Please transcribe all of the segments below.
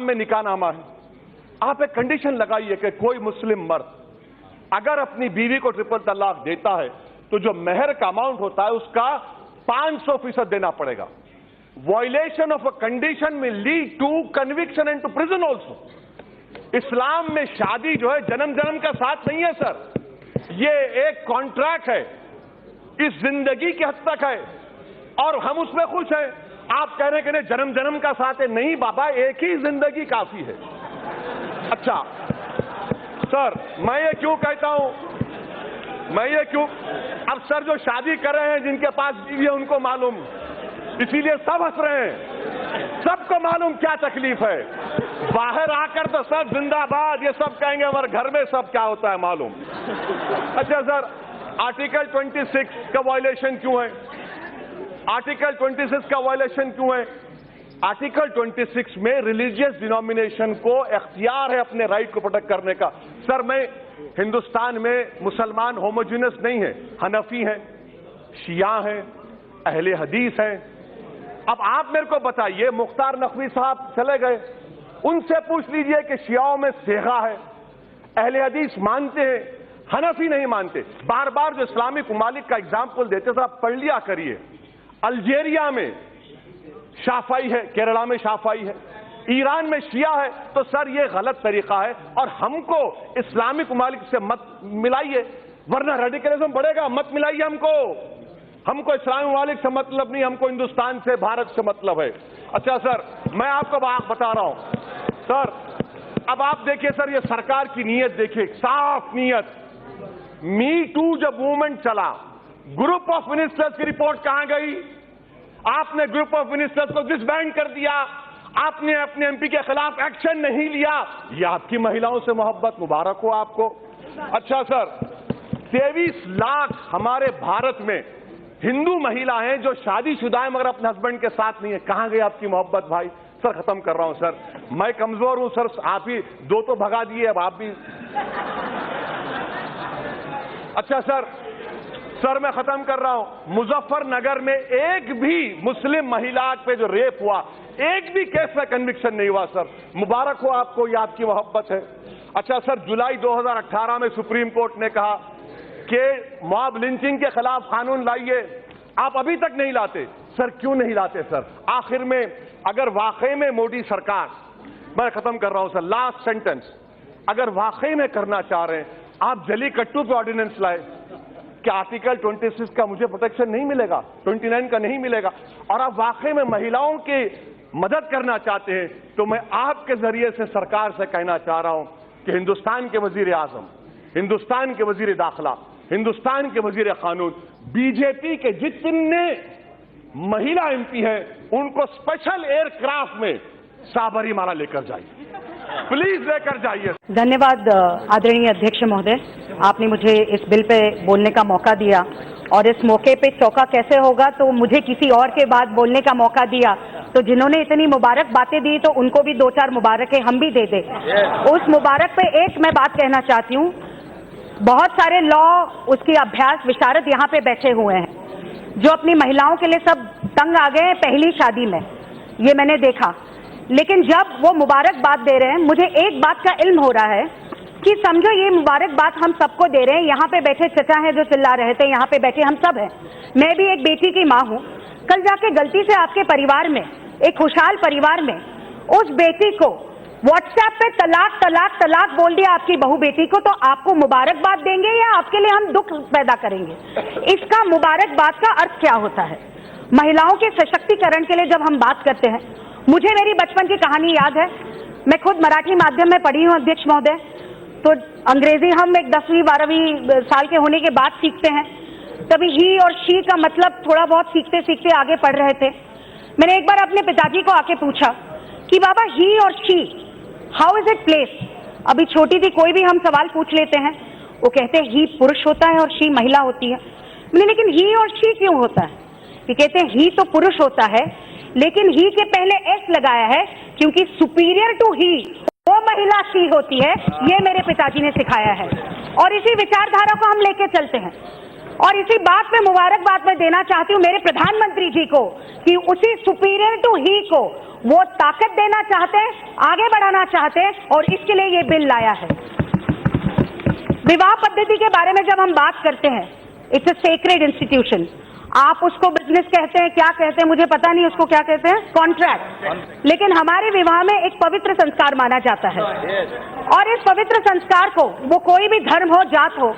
में निकाहनामा है। आप एक कंडीशन लगाइए कि कोई मुस्लिम मर्द अगर अपनी बीवी को ट्रिपल तलाक देता है तो जो मेहर का अमाउंट होता है उसका 500% देना पड़ेगा। वायलेशन ऑफ अ कंडीशन में lead to conviction and to prison also. इस्लाम में शादी जो है जन्म जन्म का साथ नहीं है सर, ये एक कॉन्ट्रैक्ट है, इस जिंदगी की हद तक है और हम उसमें खुश हैं। आप कह रहे हैं कि नहीं जन्म जन्म का साथ है, नहीं बाबा, एक ही जिंदगी काफी है। अच्छा सर, मैं ये क्यों कहता हूं, अब सर जो शादी कर रहे हैं जिनके पास बीवी है उनको मालूम, इसीलिए सब हंस रहे हैं, सबको मालूम क्या तकलीफ है। बाहर आकर तो सब जिंदाबाद ये सब कहेंगे, हमारे घर में सब क्या होता है मालूम। अच्छा सर, आर्टिकल 26 का वायलेशन क्यों है? आर्टिकल 26 का वायलेशन क्यों है? आर्टिकल 26 में रिलीजियस डिनोमिनेशन को इख्तियार है अपने राइट को प्रोटेक्ट करने का। सर, मैं हिंदुस्तान में मुसलमान होमोजिनस नहीं है, हनफी हैं, शिया हैं, अहले हदीस हैं। अब आप मेरे को बताइए, मुख्तार नकवी साहब चले गए, उनसे पूछ लीजिए कि शियाओं में सेगा है, अहले हदीस मानते हैं, हनफी नहीं मानते। बार बार जो इस्लामिक ममालिक का एग्जाम्पल देते सर, आप पढ़ लिया करिए। अल्जीरिया में शाफाई है, केरला में शाफाई है, ईरान में शिया है। तो सर ये गलत तरीका है और हमको इस्लामिक ममालिक से मत मिलाइए, वरना रेडिकलिज्म बढ़ेगा। मत मिलाइए हमको इस्लामिक ममालिक से मतलब नहीं, हमको हिंदुस्तान से, भारत से मतलब है। अच्छा सर, मैं आपको बात बता रहा हूं सर, अब आप देखिए सर, ये सरकार की नीयत देखिए, साफ नीयत। मी टू जब मूवमेंट चला, ग्रुप ऑफ मिनिस्टर्स की रिपोर्ट कहां गई? आपने ग्रुप ऑफ मिनिस्टर्स को डिसबैंड कर दिया, आपने अपने एमपी के खिलाफ एक्शन नहीं लिया। ये आपकी महिलाओं से मोहब्बत, मुबारक हो आपको। अच्छा सर, 23 लाख हमारे भारत में हिंदू महिला हैं जो शादीशुदा हैं मगर अपने हस्बैंड के साथ नहीं है। कहां गई आपकी मोहब्बत भाई? सर खत्म कर रहा हूं सर, मैं कमजोर हूं सर, आप ही दो तो भगा दिए, अब आप भी। अच्छा सर मैं खत्म कर रहा हूं। मुजफ्फरनगर में एक भी मुस्लिम महिला पे जो रेप हुआ, एक भी केस में कन्विक्शन नहीं हुआ सर, मुबारक हो आपको, ये आपकी मोहब्बत है। अच्छा सर, जुलाई 2018 में सुप्रीम कोर्ट ने कहा कि मॉब लिंचिंग के खिलाफ कानून लाइए, आप अभी तक नहीं लाते। सर क्यों नहीं लाते सर? आखिर में अगर वाकई में मोदी सरकार, मैं खत्म कर रहा हूं सर, लास्ट सेंटेंस, अगर वाकई में करना चाह रहे हैं, आप जलीकट्टू पे ऑर्डिनेंस लाए कि आर्टिकल 26 का मुझे प्रोटेक्शन नहीं मिलेगा, 29 का नहीं मिलेगा, और आप वाकई में महिलाओं की मदद करना चाहते हैं, तो मैं आपके जरिए से सरकार से कहना चाह रहा हूं कि हिंदुस्तान के वजीर आजम, हिंदुस्तान के वजीर दाखिला, हिंदुस्तान के वजीर कानून, बीजेपी के जितने महिला एमपी हैं, उनको स्पेशल एयरक्राफ्ट में साबरीमाला लेकर जाइए, प्लीज लेकर जाइए। धन्यवाद आदरणीय अध्यक्ष महोदय, आपने मुझे इस बिल पे बोलने का मौका दिया, और इस मौके पे चौका कैसे होगा तो मुझे किसी और के बाद बोलने का मौका दिया, तो जिन्होंने इतनी मुबारक बातें दी तो उनको भी दो चार मुबारकें हम भी दे दे। उस मुबारक पे एक मैं बात कहना चाहती हूँ, बहुत सारे लॉ उसकी अभ्यास विशारद यहाँ पे बैठे हुए हैं जो अपनी महिलाओं के लिए सब तंग आ गए हैं पहली शादी में, ये मैंने देखा। लेकिन जब वो मुबारक बात दे रहे हैं, मुझे एक बात का इल्म हो रहा है कि समझो ये मुबारक बात हम सबको दे रहे हैं, यहाँ पे बैठे चचा हैं जो चिल्ला रहे थे, यहाँ पे बैठे हम सब हैं, मैं भी एक बेटी की माँ हूँ। कल जाके गलती से आपके परिवार में, एक खुशहाल परिवार में, उस बेटी को व्हाट्सएप पे तलाक तलाक तलाक बोल दिया आपकी बहू बेटी को, तो आपको मुबारकबाद देंगे या आपके लिए हम दुख पैदा करेंगे? इसका मुबारकबाद का अर्थ क्या होता है? महिलाओं के सशक्तिकरण के लिए जब हम बात करते हैं, मुझे मेरी बचपन की कहानी याद है, मैं खुद मराठी माध्यम में पढ़ी हूँ अध्यक्ष महोदय, तो अंग्रेजी हम एक 10वीं 12वीं साल के होने के बाद सीखते हैं, तभी ही और शी का मतलब थोड़ा बहुत सीखते सीखते आगे पढ़ रहे थे। मैंने एक बार अपने पिताजी को आके पूछा कि बाबा ही और she how is it place? अभी छोटी थी, कोई भी हम सवाल पूछ लेते हैं, वो कहते हैं ही पुरुष होता है और शी महिला होती है। मैंने लेकिन ही और शी क्यों होता है? ये कहते हैं ही तो पुरुष होता है, लेकिन ही के पहले एस लगाया है क्योंकि सुपीरियर टू ही वो महिला शी होती है, ये मेरे पिताजी ने सिखाया है, और इसी विचारधारा को हम लेके चलते हैं। और इसी बात में मुबारकबाद मैं देना चाहती हूँ मेरे प्रधानमंत्री जी को कि उसी सुपीरियर टू ही को वो ताकत देना चाहते हैं, आगे बढ़ाना चाहते हैं और इसके लिए ये बिल लाया है। विवाह पद्धति के बारे में जब हम बात करते हैं, इट्स अ सेक्रेड इंस्टीट्यूशन। आप उसको बिजनेस कहते हैं, क्या कहते हैं मुझे पता नहीं, उसको क्या कहते हैं, कॉन्ट्रैक्ट। लेकिन हमारे विवाह में एक पवित्र संस्कार माना जाता है और इस पवित्र संस्कार को वो कोई भी धर्म हो, जात हो,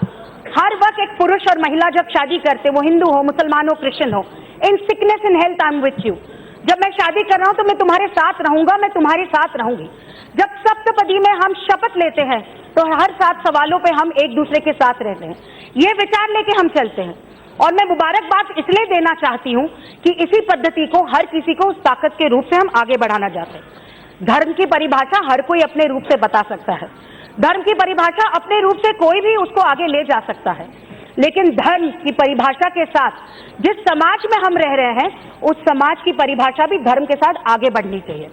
हर वक्त एक पुरुष और महिला जब शादी करते, वो हिंदू हो, मुसलमान हो, क्रिश्चियन हो, in sickness in health I am with you. जब मैं शादी कर रहा हूं तो मैं तुम्हारे साथ रहूंगा, मैं तुम्हारे साथ रहूंगी। जब सप्तपदी में हम शपथ लेते हैं तो हर 7 सवालों पे हम एक दूसरे के साथ रहते हैं, ये विचार लेके हम चलते हैं। और मैं मुबारकबाद इसलिए देना चाहती हूं कि इसी पद्धति को हर किसी को उस ताकत के रूप से हम आगे बढ़ाना चाहते हैं। धर्म की परिभाषा हर कोई अपने रूप से बता सकता है, धर्म की परिभाषा अपने रूप से कोई भी उसको आगे ले जा सकता है, लेकिन धर्म की परिभाषा के साथ जिस समाज में हम रह रहे हैं उस समाज की परिभाषा भी धर्म के साथ आगे बढ़नी चाहिए।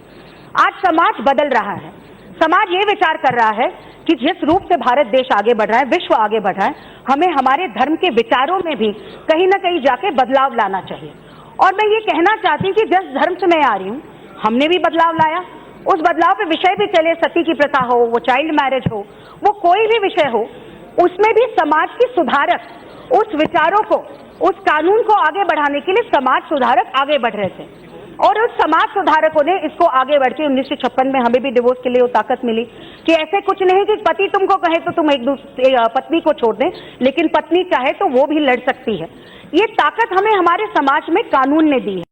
आज समाज बदल रहा है, समाज ये विचार कर रहा है कि जिस रूप से भारत देश आगे बढ़ रहा है, विश्व आगे बढ़ रहा है, हमें हमारे धर्म के विचारों में भी कहीं ना कहीं जाके बदलाव लाना चाहिए। और मैं ये कहना चाहती हूँ कि जिस धर्म से मैं आ रही हूँ हमने भी बदलाव लाया, उस बदलाव पे विषय भी चले, सती की प्रथा हो, वो चाइल्ड मैरिज हो, वो कोई भी विषय हो, उसमें भी समाज की सुधारक उस विचारों को, उस कानून को आगे बढ़ाने के लिए समाज सुधारक आगे बढ़ रहे थे और उस समाज सुधारकों ने इसको आगे बढ़ के 1956 में हमें भी डिवोर्स के लिए वो ताकत मिली कि ऐसे कुछ नहीं कि पति तुमको कहे तो तुम एक दूसरे पत्नी को छोड़ दें, लेकिन पत्नी चाहे तो वो भी लड़ सकती है। ये ताकत हमें हमारे समाज में कानून ने दी है।